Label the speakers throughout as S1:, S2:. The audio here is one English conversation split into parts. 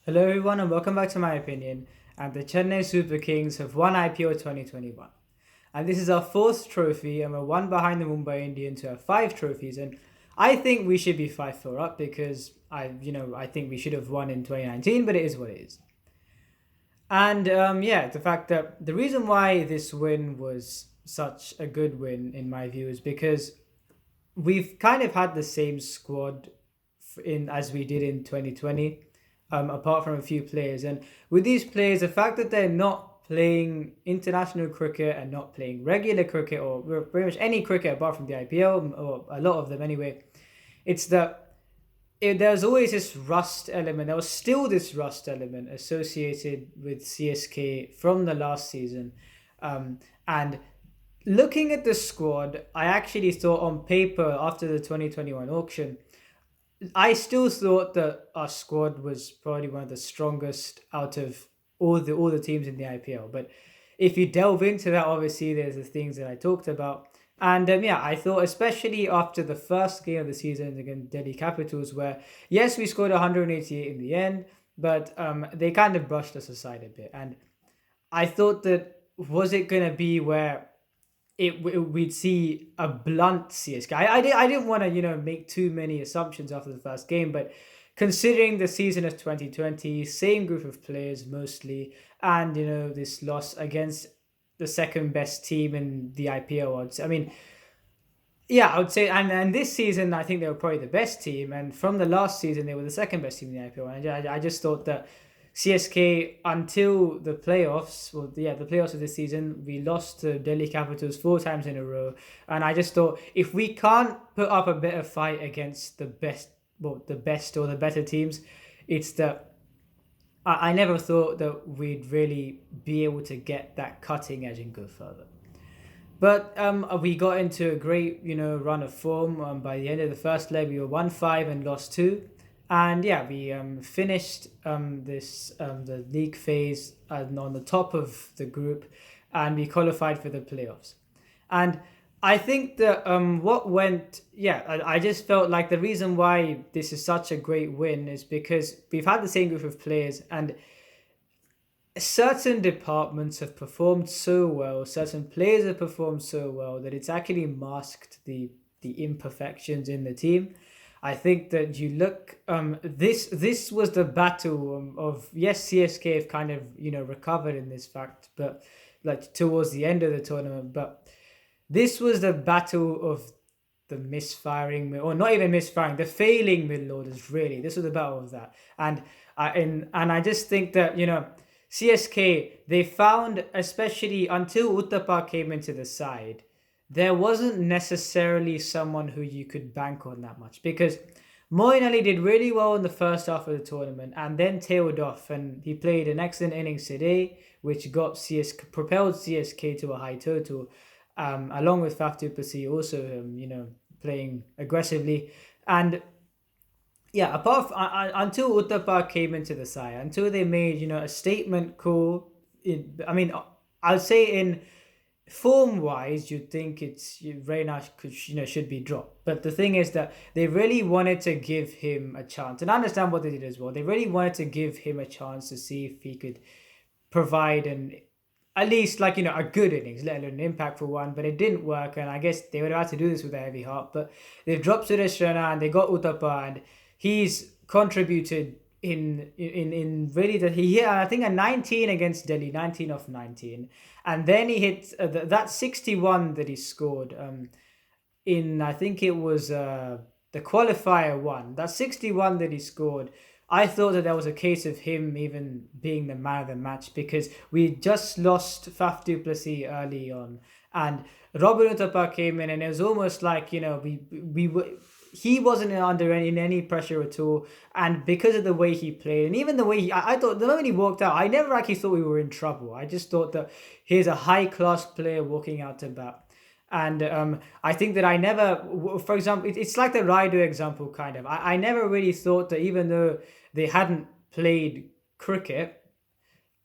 S1: Hello everyone and welcome back to my opinion. And the Chennai Super Kings have won IPL 2021. And this is our fourth trophy and we're one behind the Mumbai Indians who have five trophies. And I think we should be 5-4 up because I think we should have won in 2019, but it is what it is. And the fact that the reason why this win was such a good win in my view is because we've kind of had the same squad in as we did in 2020, apart from a few players. And with these players, the fact that they're not playing international cricket and not playing regular cricket or pretty much any cricket apart from the IPL, or a lot of them anyway, it's that there's always this rust element. There was still this rust element associated with CSK from the last season. And looking at the squad, I actually thought on paper after the 2021 auction, I still thought that our squad was probably one of the strongest out of all the teams in the IPL. But if you delve into that, obviously there's the things that I talked about. And I thought especially after the first game of the season against Delhi Capitals, where yes, we scored 188 in the end, but they kind of brushed us aside a bit. And I thought that was it going to be where we'd see a blunt CSK. I didn't want to make too many assumptions after the first game, but considering the season of 2020, same group of players mostly, and this loss against the second best team in the IPL odds. I mean, yeah, I would say, and this season I think they were probably the best team, and from the last season they were the second best team in the IPL. And I just thought that CSK until the playoffs, the playoffs of this season, we lost to Delhi Capitals four times in a row, and I just thought if we can't put up a better fight against the best, the best or the better teams, it's that I never thought that we'd really be able to get that cutting edge and go further. But we got into a great, run of form. By the end of the first leg, we were 1-5 and lost two. And yeah, we finished the league phase on the top of the group, and we qualified for the playoffs. And I think that I just felt like the reason why this is such a great win is because we've had the same group of players, and certain departments have performed so well, certain players have performed so well that it's actually masked the imperfections in the team. I think that you look this was the battle of yes, CSK have kind of recovered in this fact, but like towards the end of the tournament, but this was the battle of the misfiring or not even misfiring, the failing middle orders. Really, this was the battle of that. And I just think that CSK, they found, especially until Uttapa came into the side, there wasn't necessarily someone who you could bank on that much, because Moeen Ali did really well in the first half of the tournament and then tailed off, and he played an excellent innings today, which propelled CSK to a high total, along with Faf du Plessis also playing aggressively. And yeah, until Uttapa came into the side, until they made a statement call. I mean, I'd say in form wise, you'd think Reina should be dropped. But the thing is that they really wanted to give him a chance, and I understand what they did as well. They really wanted to give him a chance to see if he could provide at least a good innings, let alone an impactful one. But it didn't work, and I guess they would have had to do this with a heavy heart. But they've dropped Suresh Raina and they got Uttapa, and he's contributed in really that he hit, I think, a 19 against Delhi, 19 of 19, and then he hit that 61 that he scored in, I think it was the qualifier one, that 61 that he scored. I thought that there was a case of him even being the man of the match, because we just lost Faf du Plessis early on, and Robin Uttapa came in, and it was almost like we were, he wasn't under any pressure at all. And because of the way he played, and even the way I thought the moment he walked out, I never actually thought we were in trouble. I just thought that he's a high class player walking out to bat. And I think that I never, for example, it's like the Raidu example kind of. I never really thought that even though they hadn't played cricket,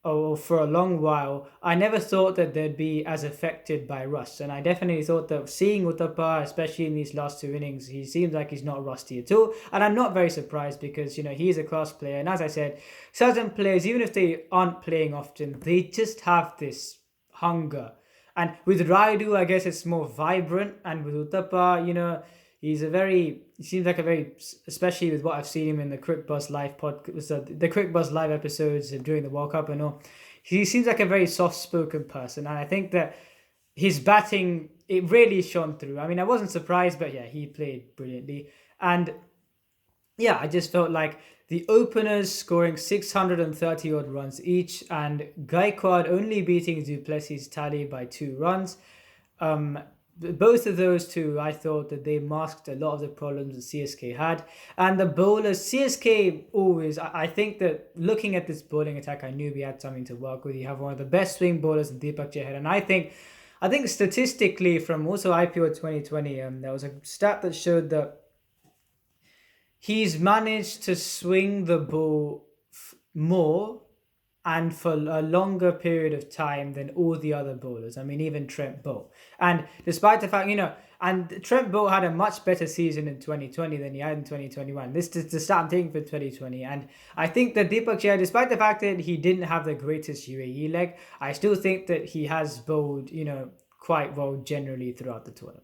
S1: for a long while, I never thought that they'd be as affected by rust. And I definitely thought that seeing Uthappa, especially in these last two innings, he seems like he's not rusty at all. And I'm not very surprised because, he's a class player. And as I said, certain players, even if they aren't playing often, they just have this hunger. And with Raidu, I guess it's more vibrant. And with Uthappa, he seems like a very, especially with what I've seen him in the Crick Buzz Live podcast, the Crick Buzz Live episodes during the World Cup and all. He seems like a very soft-spoken person, and I think that his batting, it really shone through. I mean, I wasn't surprised, but yeah, he played brilliantly. And yeah, I just felt like the openers scoring 630 odd runs each, and Gaikwad only beating Duplessis' tally by 2 runs. Both of those two, I thought that they masked a lot of the problems that CSK had. And the bowlers, CSK always, I think that looking at this bowling attack, I knew we had something to work with. You have one of the best swing bowlers in Deepak Chahar. And I think statistically from also IPL 2020, there was a stat that showed that he's managed to swing the ball more and for a longer period of time than all the other bowlers. I mean, even Trent Boult. And despite the fact, and Trent Boult had a much better season in 2020 than he had in 2021. This is the start I'm taking for 2020. And I think that Deepak Chahar, despite the fact that he didn't have the greatest UAE leg, I still think that he has bowled, quite well generally throughout the tournament.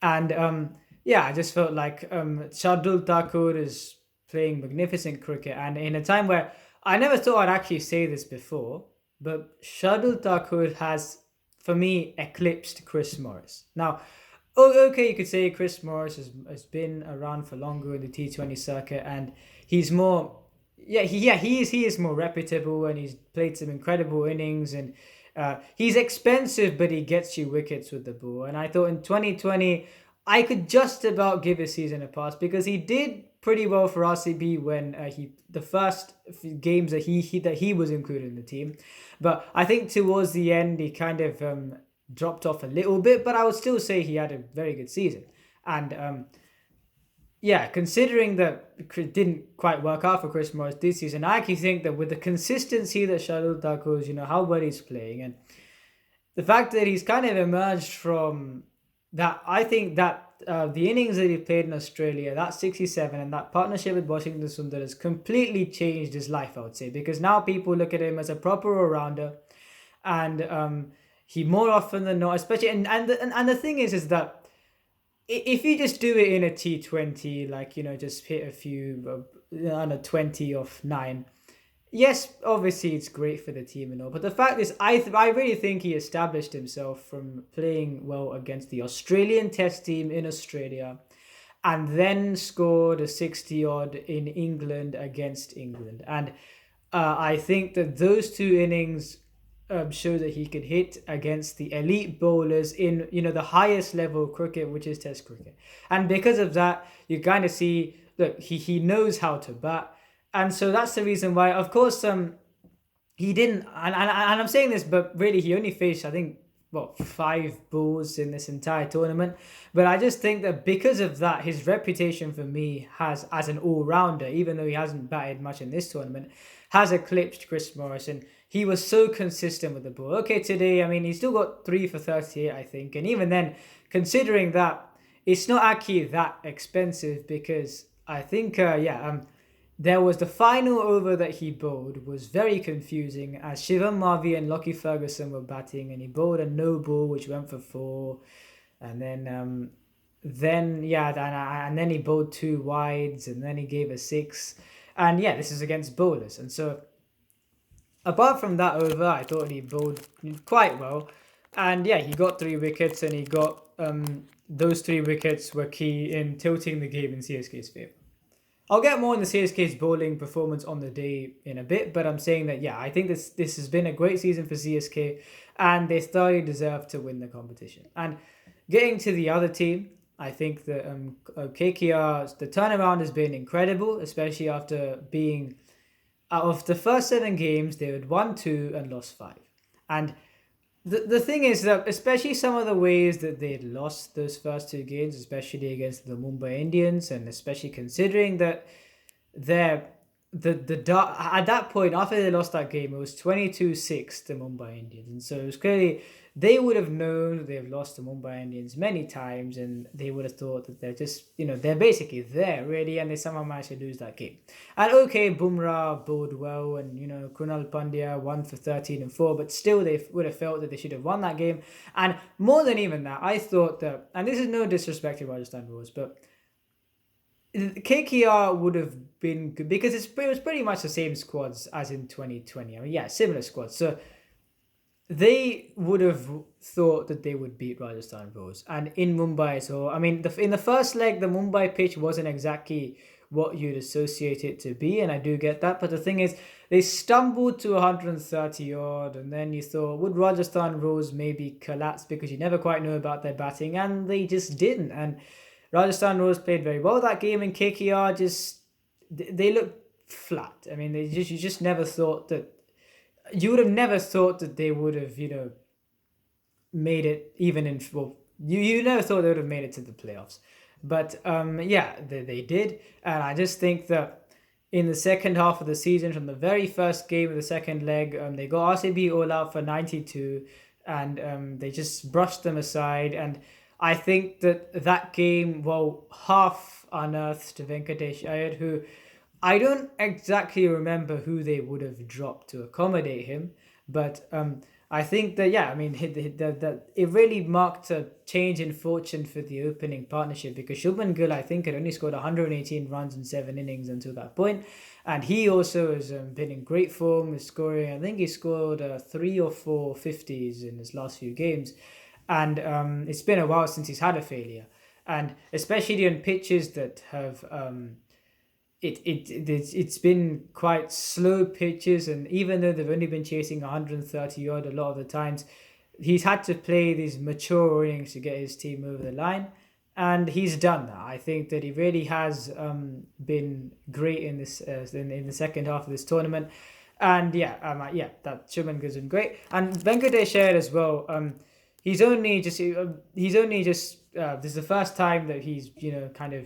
S1: And I just felt like Shardul Thakur is playing magnificent cricket. And in a time where I never thought I'd actually say this before, but Shardul Thakur has, for me, eclipsed Chris Morris. Now, okay, you could say Chris Morris has been around for longer in the T20 circuit, and he's more, he is more reputable, and he's played some incredible innings, and he's expensive, but he gets you wickets with the ball. And I thought in 2020, I could just about give his season a pass because he did pretty well for RCB when the first games that he was included in the team, but I think towards the end he kind of dropped off a little bit. But I would still say he had a very good season, and considering that it didn't quite work out for Chris Morris this season, I actually think that with the consistency that Shardul Thakur's, how well he's playing, and the fact that he's kind of emerged from that, I think that the innings that he played in Australia, that 67, and that partnership with Washington Sundar has completely changed his life, I would say, because now people look at him as a proper all-rounder, and he more often than not, especially, and the thing is that if you just do it in a T20, like, just hit a few on a 20 off 9, yes, obviously it's great for the team and all, but the fact is, I really think he established himself from playing well against the Australian Test team in Australia, and then scored a 60 odd in England against England. And I think that those two innings show that he could hit against the elite bowlers in the highest level of cricket, which is Test cricket. And because of that, you kind of see, look, he knows how to bat. And so that's the reason why, of course, he didn't, and I'm saying this, but really he only faced, I think, 5 balls in this entire tournament. But I just think that because of that, his reputation for me has, as an all-rounder, even though he hasn't batted much in this tournament, has eclipsed Chris Morris. And he was so consistent with the ball. Okay, today, I mean, he still got 3 for 38, I think. And even then, considering that, it's not actually that expensive because I think, there was the final over that he bowled was very confusing as Shivam Mavi and Lockie Ferguson were batting, and he bowled a no ball which went for 4, and then he bowled 2 wides, and then he gave a 6, and this is against bowlers. And so apart from that over, I thought he bowled quite well, and he got 3 wickets, and he got those 3 wickets were key in tilting the game in CSK's favour. I'll get more on the CSK's bowling performance on the day in a bit, but I'm saying that, I think this has been a great season for CSK, and they thoroughly deserve to win the competition. And getting to the other team, I think that KKR, the turnaround has been incredible, especially after being, out of the first 7 games, they had won 2 and lost 5. And the thing is that, especially some of the ways that they'd lost those first 2 games, especially against the Mumbai Indians, and especially considering that at that point, after they lost that game, it was 22-6 to Mumbai Indians, and so it was clearly they would have known that they've lost to Mumbai Indians many times, and they would have thought that they're just, they're basically there really, and they somehow managed to lose that game. And okay, Bumrah bowled well, and Kunal Pandya won for 13 and 4, but still they would have felt that they should have won that game. And more than even that, I thought that, and this is no disrespect to Rajasthan Royals, but KKR would have been good because it was pretty much the same squads as in 2020. I mean, yeah, similar squads. So they would have thought that they would beat Rajasthan Royals. And in Mumbai, so I mean, in the first leg, the Mumbai pitch wasn't exactly what you'd associate it to be, and I do get that. But the thing is, they stumbled to 130 odd, and then you thought, would Rajasthan Royals maybe collapse because you never quite know about their batting, and they just didn't. And Rajasthan Royals played very well that game, and KKR they looked flat. I mean, you just never thought that. You would have never thought that they would have, made it even in, well, you never thought they would have made it to the playoffs. But yeah, they did. And I just think that in the second half of the season, from the very first game of the second leg, they got RCB all out for 92, and they just brushed them aside. And I think that game, well, half unearthed Venkatesh Iyer, who I don't exactly remember who they would have dropped to accommodate him, but I think that, yeah, I mean, it really marked a change in fortune for the opening partnership, because Shubman Gill, I think, had only scored 118 runs in 7 innings until that point, and he also has been in great form, is scoring, I think he scored 3 or 4 50s in his last few games, and it's been a while since he's had a failure, and especially on pitches that have... It's been quite slow pitches, and even though they've only been chasing 130 odd a lot of the times, he's had to play these mature innings to get his team over the line, and he's done that. I think that he really has been great in this in the second half of this tournament, and that Shubman Gill's been great, and Venkatesh Iyer as well. He's only just this is the first time that he's kind of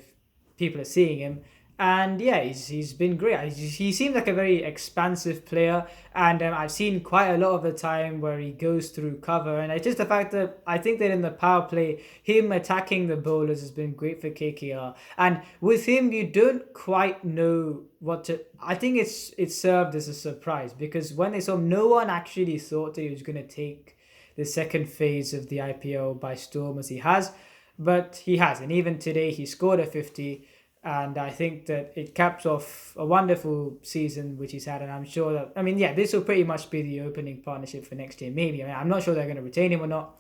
S1: people are seeing him. And yeah, he's been great. He seems like a very expansive player, and I've seen quite a lot of the time where he goes through cover, and it's just the fact that I think that in the power play, him attacking the bowlers has been great for KKR, and with him you don't quite know what to. I think it served as a surprise, because when they saw him, no one actually thought that he was going to take the second phase of the IPL by storm as he has, but he has, and even today he scored a 50. And I think that it caps off a wonderful season which he's had, and I'm sure that, I mean, yeah, this will pretty much be the opening partnership for next year, maybe. I mean, I'm not sure they're going to retain him or not,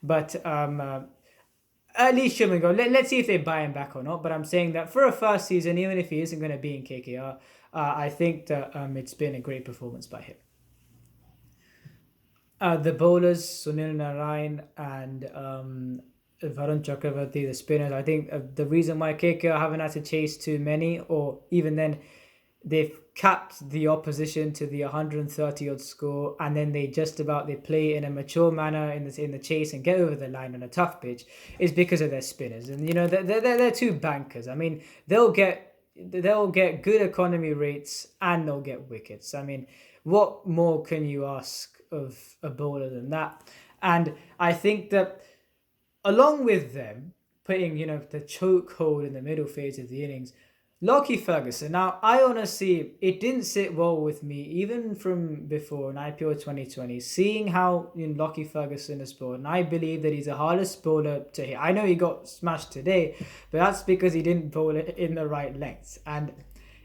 S1: but at least Shubman Gill. Let's see if they buy him back or not, but I'm saying that for a first season, even if he isn't going to be in KKR, I think that it's been a great performance by him. The bowlers, Sunil Narayan and Varun Chakravarti, the spinners, I think the reason why KKR haven't had to chase too many, or even then, they've capped the opposition to the 130 odd score, and then they play in a mature manner in the chase and get over the line on a tough pitch, is because of their spinners. And they're two bankers. I mean, they'll get good economy rates and they'll get wickets. I mean, what more can you ask of a bowler than that? And I think that along with them putting, the chokehold in the middle phase of the innings, Lockie Ferguson. Now, I honestly, it didn't sit well with me, even from before in IPL 2020, seeing how Lockie Ferguson has bowled. And I believe that he's the hardest bowler to hit. I know he got smashed today, but that's because he didn't bowl it in the right lengths. And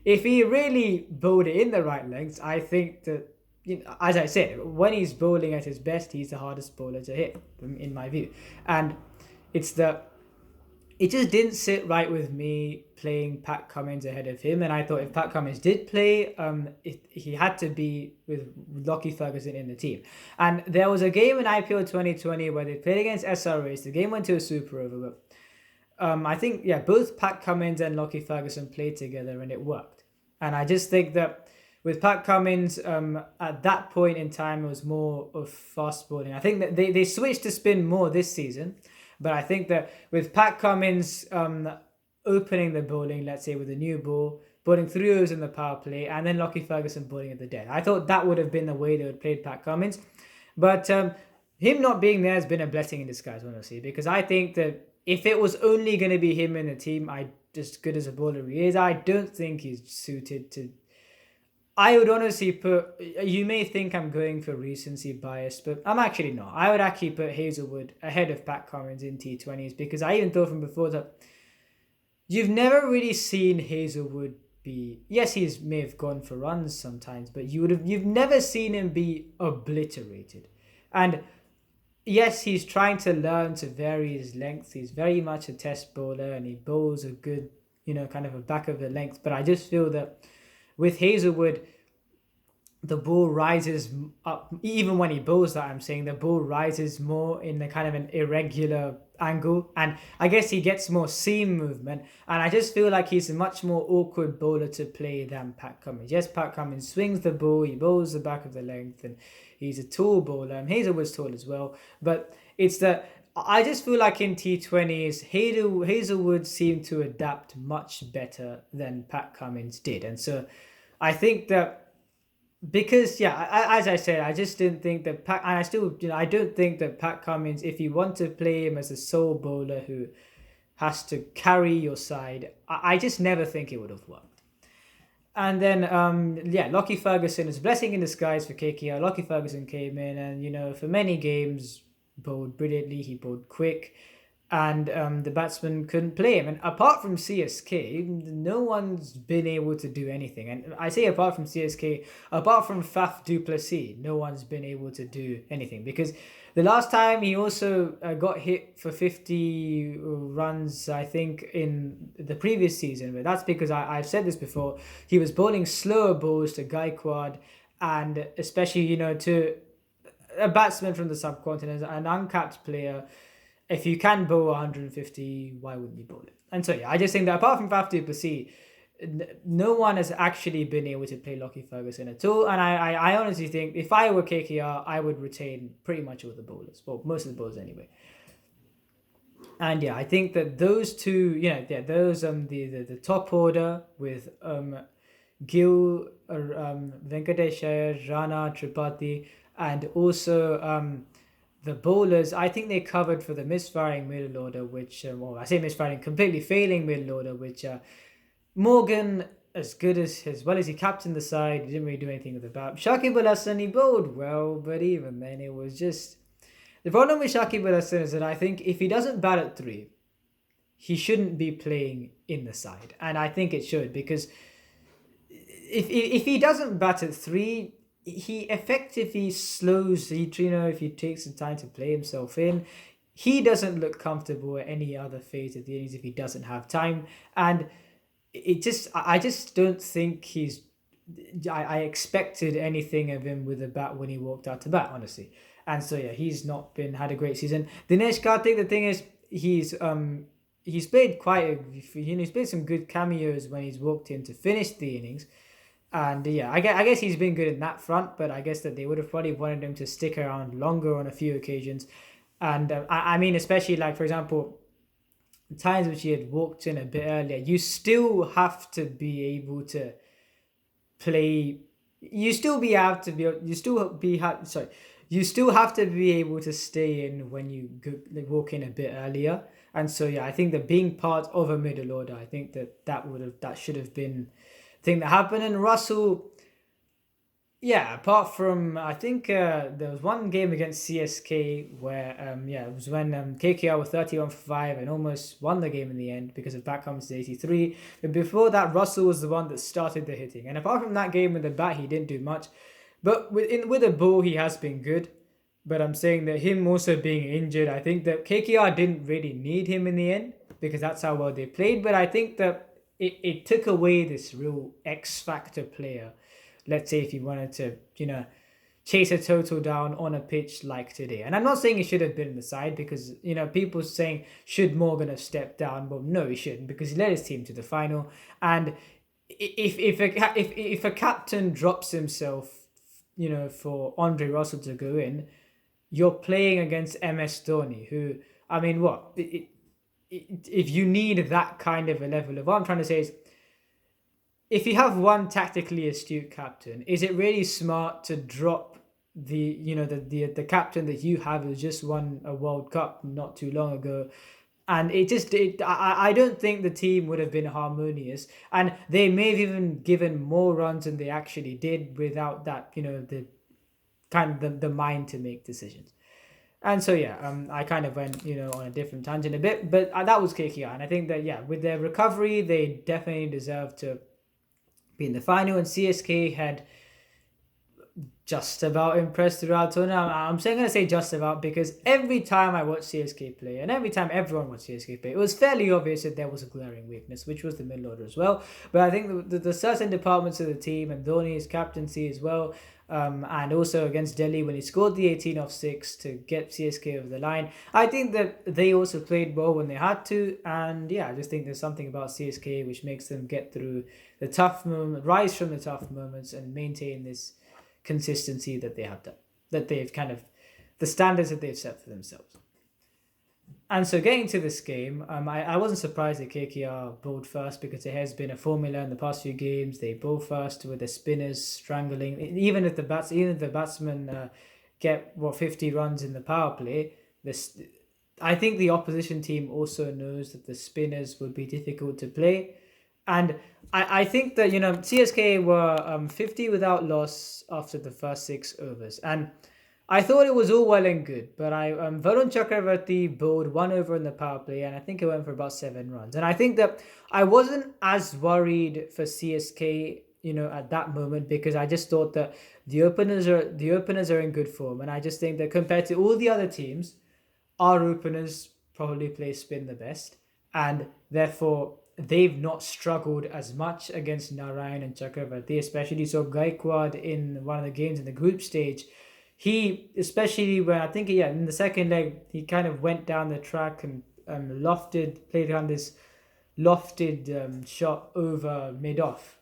S1: if he really bowled it in the right lengths, I think that, as I said, when he's bowling at his best, he's the hardest bowler to hit, in my view. And it just didn't sit right with me playing Pat Cummins ahead of him. And I thought if Pat Cummins did play, he had to be with Lockie Ferguson in the team. And there was a game in IPL 2020 where they played against SRAs. The game went to a super over, but I think, both Pat Cummins and Lockie Ferguson played together and it worked. And I just think that with Pat Cummins, at that point in time, it was more of fast bowling. I think that they switched to spin more this season, but I think that with Pat Cummins opening the bowling, let's say with a new ball, bowling 3 overs in the power play, and then Lockie Ferguson bowling at the dead. I thought that would have been the way they would have played Pat Cummins. But him not being there has been a blessing in disguise, honestly, because I think that if it was only going to be him in the team, as good as a bowler he is, I don't think he's suited to. I would honestly put. You may think I'm going for recency bias, but I'm actually not. I would actually put Hazelwood ahead of Pat Cummins in T20s, because I even thought from before that you've never really seen Hazelwood be. Yes, he may have gone for runs sometimes, but you've never seen him be obliterated. And yes, he's trying to learn to vary his length. He's very much a test bowler, and he bowls a good, kind of a back of the length. But I just feel that with Hazelwood, the ball rises up. Even when he bowls that, I'm saying the ball rises more in the kind of an irregular angle, and I guess he gets more seam movement, and I just feel like he's a much more awkward bowler to play than Pat Cummins. Yes, Pat Cummins swings the ball, he bowls the back of the length, and he's a tall bowler, and Hazelwood's tall as well, but it's that I just feel like in T20s, Hazelwood seemed to adapt much better than Pat Cummins did, and so I think that because as I said, I just didn't think that Pat, and I still, I don't think that Pat Cummins, if you want to play him as a sole bowler who has to carry your side, I just never think it would have worked. And then Lockie Ferguson is a blessing in disguise for KKR. Lockie Ferguson came in and for many games bowled brilliantly. He bowled quick, and the batsman couldn't play him. And apart from CSK, no one's been able to do anything. And I say apart from CSK, apart from Faf du Plessis, no one's been able to do anything. Because the last time he also got hit for 50 runs, I think, in the previous season. But that's because I've said this before. He was bowling slower balls to Gaikwad, and especially, to a batsman from the subcontinent, an uncapped player. If you can bowl 150, why wouldn't you bowl it? And so, I just think that apart from Faf du Plessis, no one has actually been able to play Lockie Ferguson at all. And I honestly think if I were KKR, I would retain pretty much all the bowlers. Well, most of the bowlers anyway. And I think that those two, those the top order with Gill, Venkatesh Iyer, Rana, Tripathi, and also the bowlers, I think they covered for the misfiring middle order, which, I say misfiring, completely failing middle order, which Morgan, as well as he captained the side, he didn't really do anything with the bat. Shakib Al Hasan, he bowled well, but even then it was just... The problem with Shakib Al Hasan is that I think if he doesn't bat at 3, he shouldn't be playing in the side. And I think it should, because if he doesn't bat at 3... he effectively slows, if he takes the time to play himself in, he doesn't look comfortable at any other phase of the innings if he doesn't have time. And I just don't think I expected anything of him with a bat when he walked out to bat, honestly. And so, he's not had a great season. Dinesh Karthik, the thing is, he's played he's played some good cameos when he's walked in to finish the innings. And I guess he's been good in that front, but I guess that they would have probably wanted him to stick around longer on a few occasions. And I mean, especially like, for example, the times which he had walked in a bit earlier, you still have to be able to play. You still have to be able to stay in when you walk in a bit earlier. And so I think that being part of a middle order, I think that should have been thing that happened. And Russell, apart from, I think there was one game against CSK where it was when KKR were 31 for 5 and almost won the game in the end because of Pat Cummins' 83. But before that, Russell was the one that started the hitting, and apart from that game with the bat, he didn't do much. But with a ball, he has been good. But I'm saying that him also being injured, I think that KKR didn't really need him in the end because that's how well they played. But I think that it took away this real X-factor player. Let's say if you wanted to, chase a total down on a pitch like today. And I'm not saying he should have been in the side because, people saying, should Morgan have stepped down? Well, no, he shouldn't, because he led his team to the final. And if a captain drops himself, for Andre Russell to go in, you're playing against MS Dhoni, who, I mean, if you need that kind of a level of, what I'm trying to say is, if you have one tactically astute captain, is it really smart to drop the captain that you have who just won a World Cup not too long ago? And I don't think the team would have been harmonious, and they may have even given more runs than they actually did without that, the kind of the mind to make decisions. And so yeah, I kind of went on a different tangent a bit, but that was KKR, and I think that yeah, with their recovery, they definitely deserve to be in the final. And CSK had just about impressed throughout the tournament. I'm saying gonna say just about because every time I watched CSK play, and every time everyone watched CSK play, it was fairly obvious that there was a glaring weakness, which was the middle order as well. But I think the certain departments of the team and Dhoni's captaincy as well, and also against Delhi when he scored the 18 off 6 to get CSK over the line, I think that they also played well when they had to. And yeah, I just think there's something about CSK which makes them get through the tough moment, rise from the tough moments, and maintain this consistency that they have done, that they've kind of, the standards that they've set for themselves. And so getting to this game, I wasn't surprised that KKR bowled first because there has been a formula in the past few games. They bowl first with the spinners strangling. Even if the batsmen get 50 runs in the power play, I think the opposition team also knows that the spinners would be difficult to play. And I think that CSK were 50 without loss after the first 6 overs, and I thought it was all well and good, but Varun Chakravarti bowled 1 over in the power play, and I think it went for about 7 runs. And I think that I wasn't as worried for CSK, at that moment, because I just thought that the openers are in good form, and I just think that compared to all the other teams, our openers probably play spin the best, and therefore they've not struggled as much against Narayan and Chakravarti, especially so Gaikwad in one of the games in the group stage. He, especially when I think, in the second leg, he kind of went down the track and played on this lofted shot over mid-off.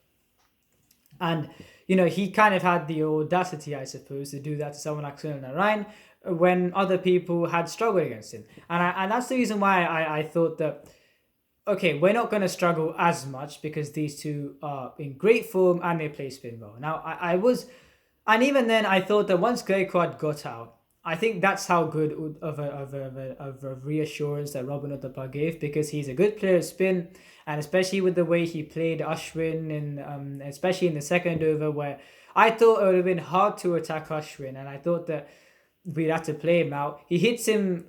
S1: And, he kind of had the audacity, I suppose, to do that to someone like Sunil Narayan when other people had struggled against him. And that's the reason why I thought that, okay, we're not going to struggle as much because these two are in great form and they play spin well. Now, and even then, I thought that once Gaikwad got out, I think that's how good of a reassurance that Robin Uthappa gave, because he's a good player at spin, and especially with the way he played Ashwin, and especially in the second over, where I thought it would have been hard to attack Ashwin, and I thought that we'd have to play him out. He hits him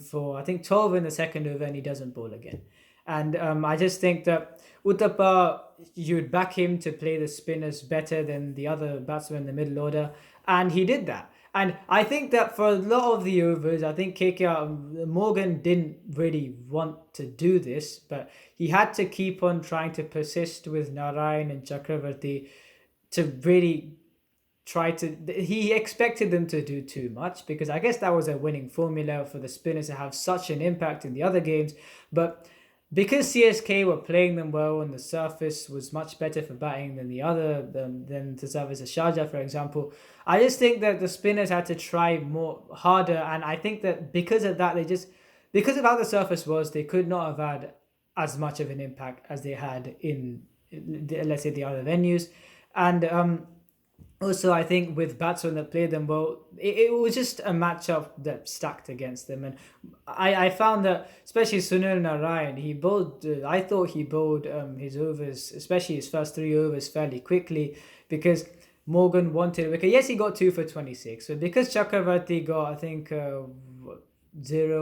S1: for I think 12 in the second over, and he doesn't bowl again. And I just think that Uthappa, you'd back him to play the spinners better than the other batsmen in the middle order, and he did that. And I think that for a lot of the overs, I think KKR, Morgan didn't really want to do this, but he had to keep on trying to persist with Narayan and Chakravarti to really he expected them to do too much, because I guess that was a winning formula for the spinners to have such an impact in the other games. But because CSK were playing them well and the surface was much better for batting than than the surface of Sharjah, for example, I just think that the spinners had to try harder. And I think that because of that, because of how the surface was, they could not have had as much of an impact as they had in let's say, the other venues. And also, I think with batsmen that played them well, it was just a matchup that stacked against them. And I found that, especially Sunil Narayan, I thought he bowled his overs, especially his first 3 overs, fairly quickly, because Morgan wanted a wicket. Yes, he got 2 for 26, but because Chakravarti got, I think, 0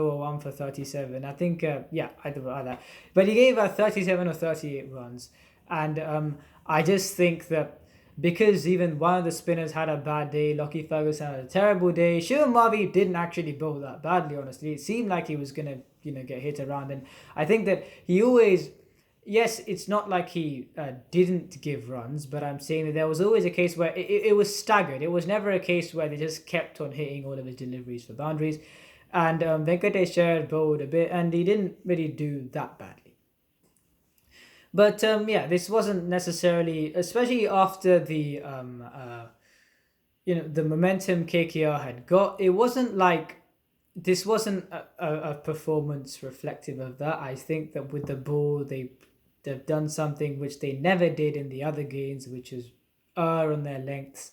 S1: or 1 for 37, I think, I don't know that. But he gave 37 or 38 runs. And I just think that, because even one of the spinners had a bad day, Lockie Ferguson had a terrible day. Shivam Mavi didn't actually bowl that badly, honestly. It seemed like he was going to, get hit around. And I think that he always, yes, it's not like he didn't give runs, but I'm saying that there was always a case where it was staggered. It was never a case where they just kept on hitting all of his deliveries for boundaries. And Venkatesh Iyer bowled a bit, and he didn't really do that badly. But this wasn't necessarily, especially after the the momentum KKR had got. It wasn't like this wasn't a performance reflective of that. I think that with the ball, they they've done something which they never did in the other games, which is err on their lengths,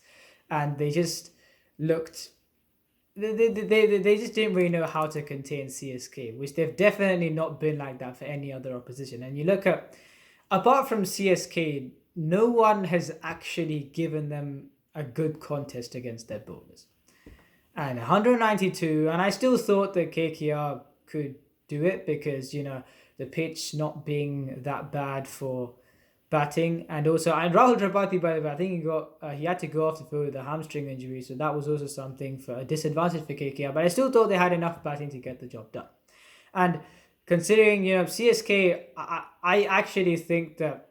S1: and they just looked. They just didn't really know how to contain CSK, which they've definitely not been like that for any other opposition. And you look at, apart from CSK, no one has actually given them a good contest against their bowlers. And 192, and I still thought that KKR could do it because, the pitch not being that bad for batting, and also, and Rahul Tripathi, by the way, I think he had to go off the field with a hamstring injury, so that was also something for a disadvantage for KKR. But I still thought they had enough batting to get the job done. And considering CSK, I actually think that,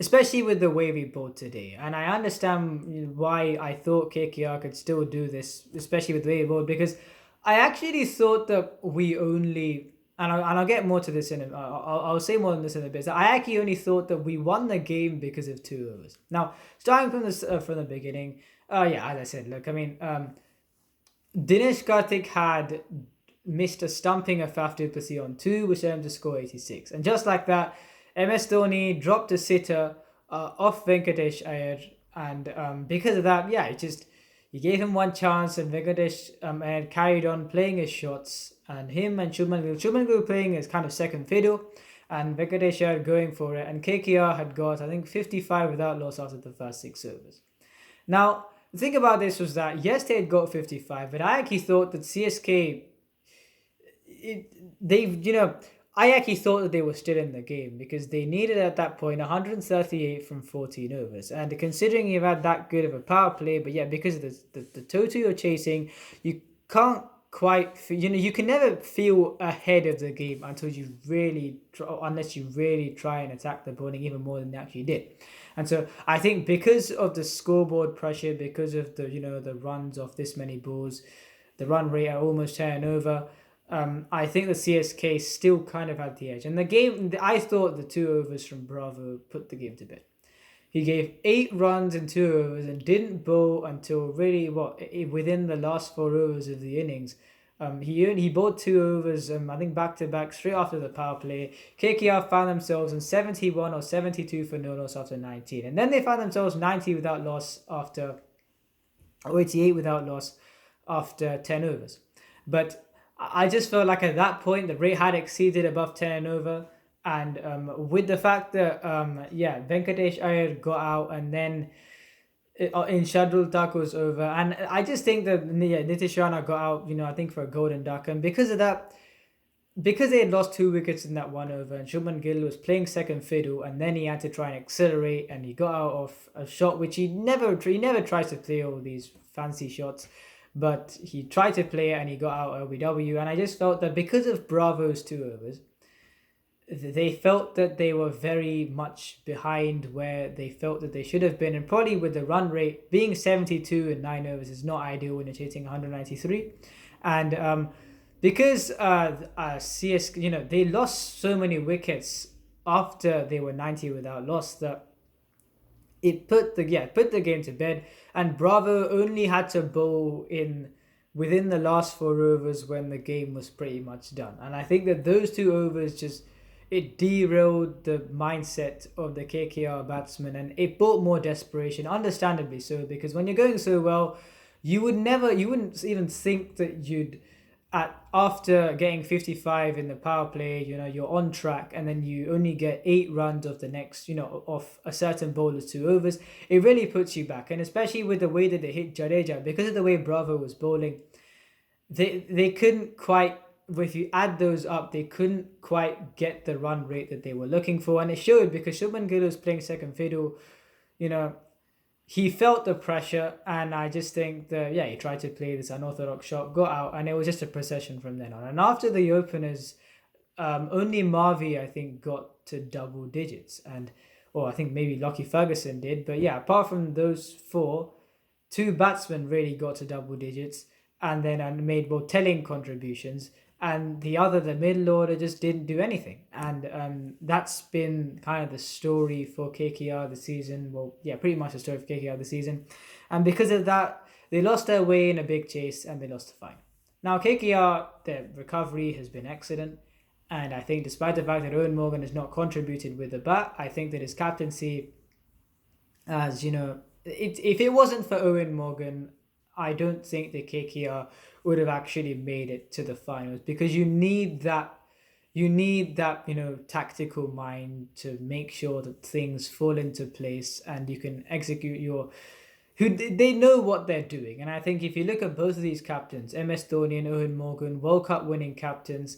S1: especially with the way we bowled today, and I understand why I thought KKR could still do this, especially with the way we bowled, because I actually thought that we only. And I'll get more to this I'll say more on this in a bit. So I actually only thought that we won the game because of 2 overs. Now, starting from the beginning, as I said, look, I mean, Dinesh Karthik had missed a stumping of Faf du Plessis on 2, which led him to score 86. And just like that, MS Dhoni dropped a sitter off Venkatesh Iyer, and because of that, he gave him one chance, and Venkatesh Iyer carried on playing his shots, and him and Shubman Gill playing as kind of second fiddle, and Venkatesh Iyer going for it, and KKR had got, I think, 55 without loss after the first 6 overs. Now, the thing about this was that, yes, they had got 55, but I actually thought that CSK, I actually thought that they were still in the game because they needed at that point 138 from 14 overs. And considering you've had that good of a power play, but because of the total you're chasing, you can't quite, you can never feel ahead of the game until you really, unless you really try and attack the bowling even more than they actually did. And so I think because of the scoreboard pressure, because of the runs of this many balls, the run rate at almost 10 over, I think the CSK still kind of had the edge. And the game, I thought the 2 overs from Bravo put the game to bed. He gave 8 runs in 2 overs and didn't bowl until really, within the last 4 overs of the innings. He bowled 2 overs, I think back-to-back, straight after the power play. KKR found themselves in 71 or 72 for no loss after 19. And then they found themselves 90 without loss after, or 88 without loss after 10 overs. But I just felt like at that point the rate had exceeded above 10 over, and with the fact that Venkatesh Iyer got out, and then in Shardul Thakur's over, and I just think that Nitish Rana got out, I think for a golden duck, and because of that, because they had lost 2 wickets in that 1 over, and Shubman Gill was playing second fiddle, and then he had to try and accelerate, and he got out of a shot which he never tries to play all these fancy shots. But he tried to play it and he got out LBW. And I just felt that because of Bravo's 2 overs, they felt that they were very much behind where they felt that they should have been. And probably with the run rate being 72 in 9 overs is not ideal when you're chasing 193. And because CSK, they lost so many wickets after they were 90 without loss that it put the game to bed, and Bravo only had to bowl within the last 4 overs when the game was pretty much done. And I think that those 2 overs it derailed the mindset of the KKR batsmen, and it brought more desperation, understandably so, because when you're going so well, you wouldn't even think that after getting 55 in the power play, you're on track, and then you only get 8 runs of the next, of a certain bowler's 2 overs. It really puts you back, and especially with the way that they hit Jadeja, because of the way Bravo was bowling, they couldn't quite, if you add those up, they couldn't quite get the run rate that they were looking for, and it showed because Shubman Gill was playing second fiddle, he felt the pressure, and I just think that, he tried to play this unorthodox shot, got out, and it was just a procession from then on. And after the openers, only Marvi, I think, got to double digits. I think maybe Lockie Ferguson did. But apart from those 4, 2 batsmen really got to double digits, and then made more telling contributions. And the middle order just didn't do anything. And that's been kind of the story for KKR this season. Well, pretty much the story for KKR this season. And because of that, they lost their way in a big chase and they lost the final. Now, KKR, their recovery has been excellent. And I think despite the fact that Owen Morgan has not contributed with the bat, I think that his captaincy, as if it wasn't for Owen Morgan, I don't think the KKR would have actually made it to the finals, because you need that tactical mind to make sure that things fall into place and you can execute your they know what they're doing. And I think if you look at both of these captains, MS Dhoni and Owen Morgan, World Cup winning captains,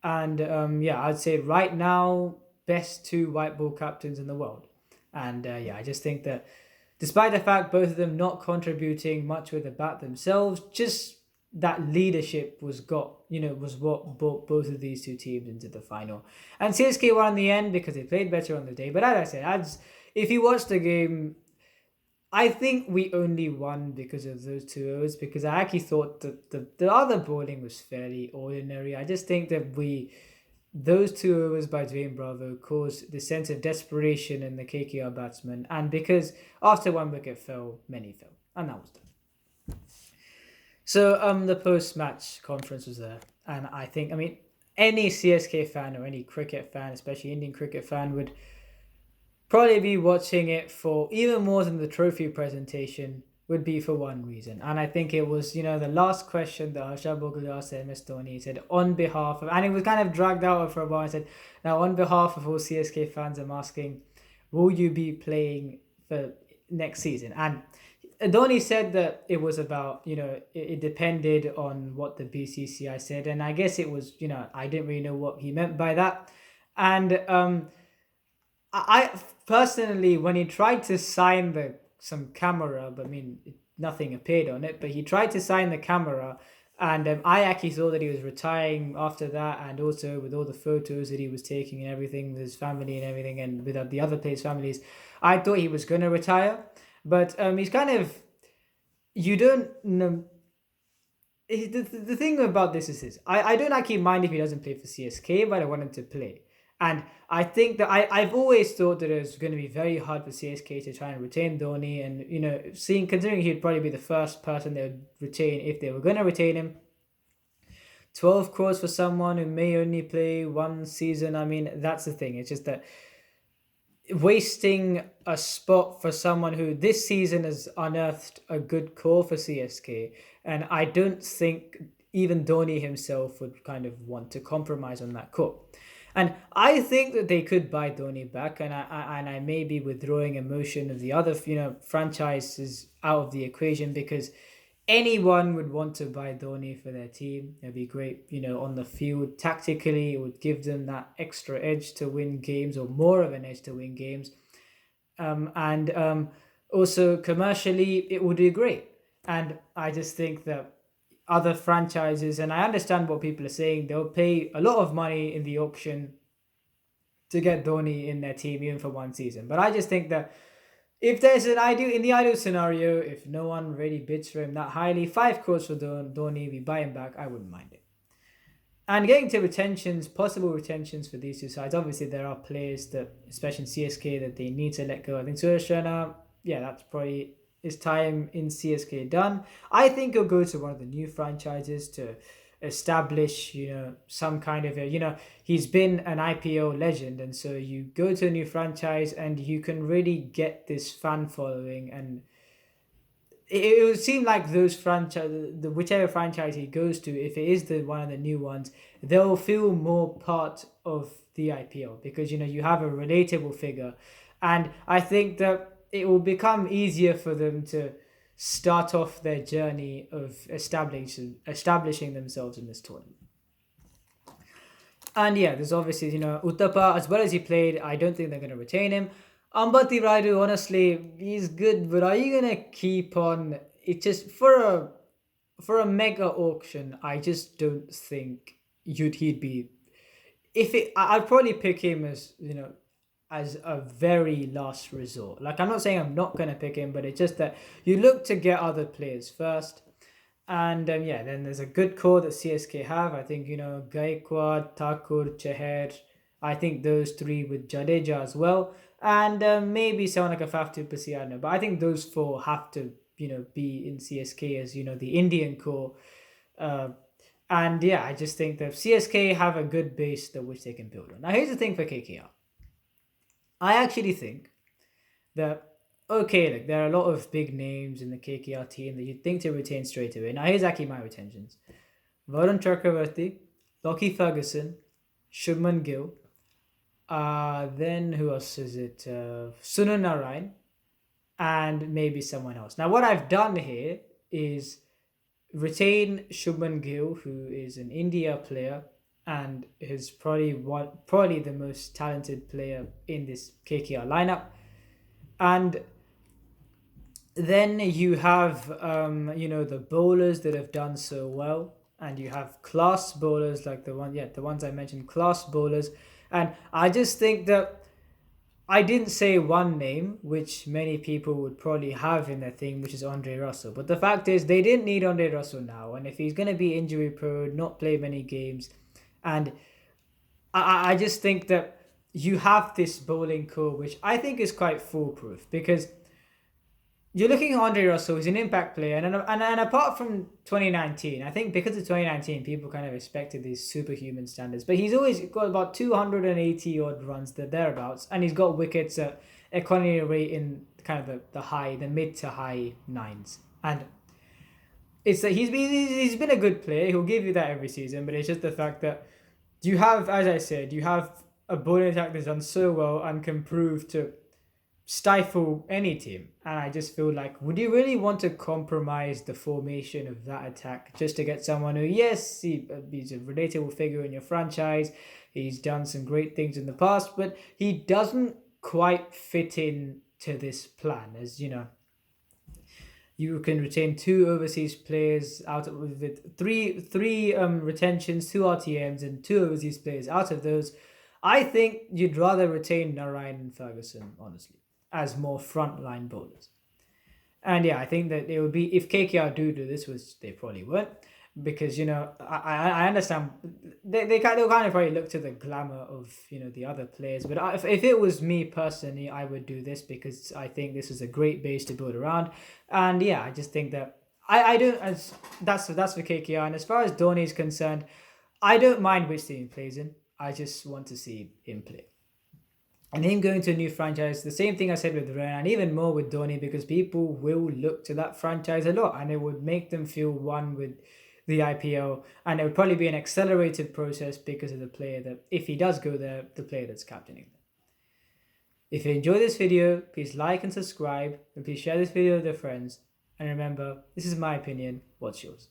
S1: and I'd say right now best two white ball captains in the world. And I just think that despite the fact both of them not contributing much with the bat themselves, just that leadership was what brought both of these two teams into the final. And CSK won in the end because they played better on the day. But as I said, if you watch the game, I think we only won because of those two overs, because I actually thought that the other bowling was fairly ordinary. I just think that those two overs by Dwayne Bravo caused the sense of desperation in the KKR batsmen, and because after one wicket fell, many fell, and that was done. So the post-match conference was there, and I think, any CSK fan or any cricket fan, especially Indian cricket fan, would probably be watching it for, even more than the trophy presentation, would be for one reason. And I think it was, the last question that Harsha Bhogle asked MS Dhoni. He said, on behalf of, and it was kind of dragged out for a while, I said, now on behalf of all CSK fans, I'm asking, will you be playing for next season? And Dhoni said that it was about, it depended on what the BCCI said. And I guess it was, I didn't really know what he meant by that. And I personally, when he tried to sign some camera, but nothing appeared on it, but he tried to sign the camera, and I actually thought that he was retiring after that, and also with all the photos that he was taking and everything with his family and everything, and with the other players' families, I thought he was going to retire. But he's kind of, you don't know. The thing about this is this. I don't actually mind if he doesn't play for CSK, but I want him to play. And I think that I've always thought that it was going to be very hard for CSK to try and retain Dhoni. And, considering he'd probably be the first person they would retain if they were going to retain him. 12 crores for someone who may only play one season. That's the thing. It's just that wasting a spot for someone who this season has unearthed a good core for CSK. And I don't think even Dhoni himself would kind of want to compromise on that core. And I think that they could buy Dhoni back, and I may be withdrawing emotion of the other franchises out of the equation, because anyone would want to buy Dhoni for their team. It'd be great, on the field. Tactically, it would give them that extra edge to win games, or more of an edge to win games. And also commercially, it would be great. And I just think that other franchises, and I understand what people are saying, they'll pay a lot of money in the auction to get Dhoni in their team, even for one season. But I just think that if there's in the ideal scenario, if no one really bids for him that highly, 5 crores for Dhoni, we buy him back, I wouldn't mind it. And getting to possible retentions for these two sides, obviously there are players that, especially in CSK, that they need to let go. I think Suresh Raina, that's probably his time in CSK done. I think he'll go to one of the new franchises to establish, some kind of he's been an IPL legend, and so you go to a new franchise and you can really get this fan following, and it would seem like those whichever franchise he goes to, if it is one of the new ones, they'll feel more part of the IPL, because you have a relatable figure, and I think that it will become easier for them to start off their journey of establishing themselves in this tournament. And there's obviously, Uttapa, as well as he played, I don't think they're going to retain him. Ambati Raidu, honestly, he's good, but are you going to keep on? It just, for a mega auction, I just don't think he'd be... I'd probably pick him as a very last resort. Like, I'm not saying I'm not going to pick him, but it's just that you look to get other players first. And then there's a good core that CSK have. I think, Gaikwad, Thakur, Chahar, I think those three with Jadeja as well. And maybe someone like a Faf du Plessis, I don't know. But I think those 4 have to, be in CSK as, the Indian core. And And yeah, I just think that CSK have a good base that which they can build on. Now here's the thing for KKR. I actually think that okay, like there are a lot of big names in the KKR team that you'd think to retain straight away. Now here's actually my retentions: Varun Chakravarti, Lockie Ferguson, Shubman Gill. Then who else is it? Sunil Narayan, and maybe someone else. Now what I've done here is retain Shubman Gill, who is an India player and is probably the most talented player in this KKR lineup. And then you have the bowlers that have done so well, and you have class bowlers like the ones I mentioned, class bowlers. And I just think that I didn't say one name, which many people would probably have in their thing, which is Andre Russell. But the fact is, they didn't need Andre Russell now. And if he's going to be injury prone, not play many games, and I just think that you have this bowling core, which I think is quite foolproof because you're looking at Andre Russell, who's an impact player, and apart from 2019, I think because of 2019, people kind of expected these superhuman standards. But he's always got about 280 odd runs, thereabouts, and he's got wickets at economy rate in kind of the mid to high nines. And it's that he's been a good player. He'll give you that every season, but it's just the fact that you have, as I said, you have a bowling attack that's done so well and can prove to stifle any team. And I just feel like, would you really want to compromise the formation of that attack just to get someone who, yes, he's a relatable figure in your franchise, he's done some great things in the past, but he doesn't quite fit in to this plan. As you know, you can retain two overseas players out of with three retentions, two RTMs, and two overseas players. Out of those, I think you'd rather retain Narayan and Ferguson, honestly, as more frontline bowlers. And yeah, I think that it would be, if KKR do this, which they probably won't, because I understand they'll kind of probably look to the glamour of the other players. But if it was me personally, I would do this because I think this is a great base to build around. And yeah, I just think that I don't as that's for KKR. And as far as Dhoni is concerned, I don't mind which team he plays in. I just want to see him play. And him going to a new franchise, the same thing I said with Ren, and even more with Dhoni, because people will look to that franchise a lot, and it would make them feel one with the IPL, and it would probably be an accelerated process because of the player that, if he does go there, the player that's captaining them. If you enjoy this video, please like and subscribe, and please share this video with your friends. And remember, this is my opinion. What's yours?